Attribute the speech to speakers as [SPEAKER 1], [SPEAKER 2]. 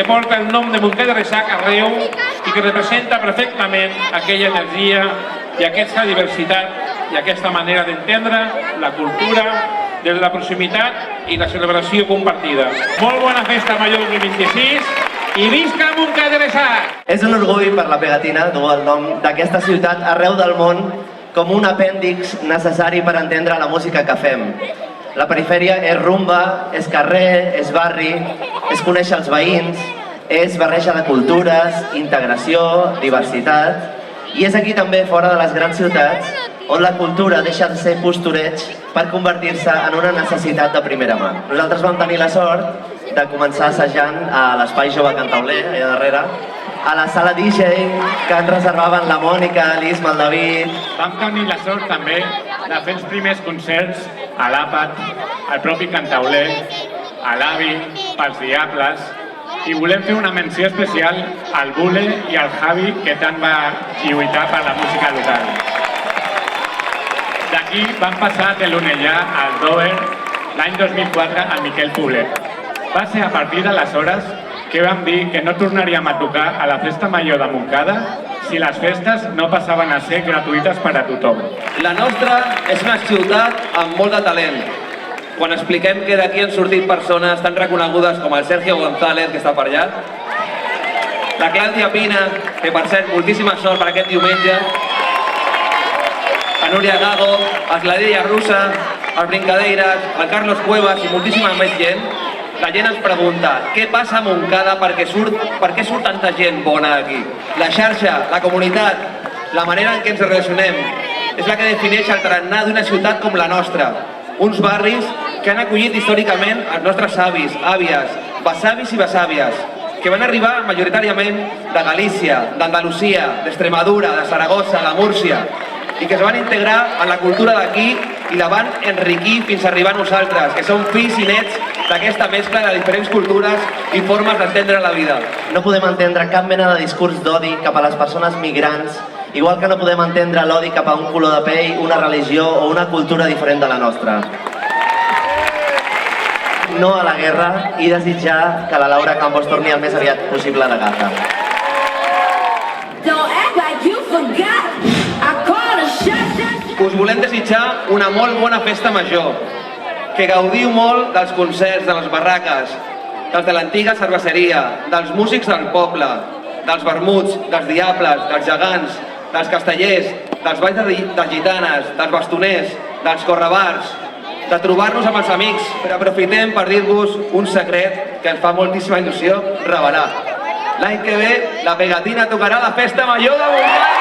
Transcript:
[SPEAKER 1] que porta el nom de Montcada de Reixac arreu i que representa perfectament aquella energia i aquesta diversitat i aquesta manera d'entendre la cultura des de la proximitat i la celebració compartida. Molt bona festa major 2026 i visca Montcada de Reixac!
[SPEAKER 2] És un orgull per la Pegatina dur el nom d'aquesta ciutat arreu del món com un apèndix necessari per entendre la música que fem. La perifèria és rumba, és carrer, és barri, és conèixer els veïns, és barreja de cultures, integració, diversitat, i és aquí també, fora de les grans ciutats, on la cultura deixa de ser postureig per convertir-se en una necessitat de primera mà. Nosaltres vam tenir la sort de començar assajant a l'Espai Jove Cantauler, allà darrere, a la sala DJ que ens reservaven la Mònica, l'Isma, el David.
[SPEAKER 3] Vam tenir la sort també de fer els primers concerts a l'Àpat, al propi Cantauler, a l'Avi, pels Diables, i volem fer una menció especial al Bule i al Javi, que tant va lluitar per la música local. D'aquí van passar de l'Onellà al Dover l'any 2004 al Miquel Poblet. Va ser a partir d'aleshores que vam dir que no tornaríem a tocar a la Festa Major de Montcada si les festes no passaven a ser gratuïtes per a tothom.
[SPEAKER 4] La nostra és una ciutat amb molt de talent. Quan expliquem que d'aquí han sortit persones tan reconegudes com el Sergio González, que està per allà, la Clàudia Pina, que per cert, moltíssima sort per aquest diumenge, a Núria Gago, a Cladeia Russa, als Brincadeires, al Carlos Cuevas i moltíssima més gent, la gent ens pregunta què passa a Montcada, per què surt tanta gent bona aquí. La xarxa, la comunitat, la manera en què ens relacionem, és la que defineix el tarannà d'una ciutat com la nostra. Uns barris que han acollit històricament els nostres avis, àvies, besavis i besàvies, que van arribar majoritàriament de Galícia, d'Andalusia, d'Extremadura, de Saragossa, de Múrcia, i que es van integrar en la cultura d'aquí i la van enriquir fins a arribar a nosaltres, que som fills i nets d'aquesta mescla de diferents cultures i formes d'entendre la vida.
[SPEAKER 2] No podem entendre cap mena de discurs d'odi cap a les persones migrants, igual que no podem entendre l'odi cap a un color de pell, una religió o una cultura diferent de la nostra. No a la guerra i desitjar que la Laura Campos torni el més aviat possible de Gaza.
[SPEAKER 4] Us volem desitjar una molt bona festa major, que gaudiu molt dels concerts, de les barraques, dels de l'antiga cerveseria, dels músics del poble, dels vermuts, dels diables, dels gegants, dels castellers, dels balls de gitanes, dels bastoners, dels correbars, de trobar-nos amb els amics, però aprofitem per dir-vos un secret que ens fa moltíssima il·lusió revelar. L'any que ve, la Pegatina tocarà la Festa Major de Montcada!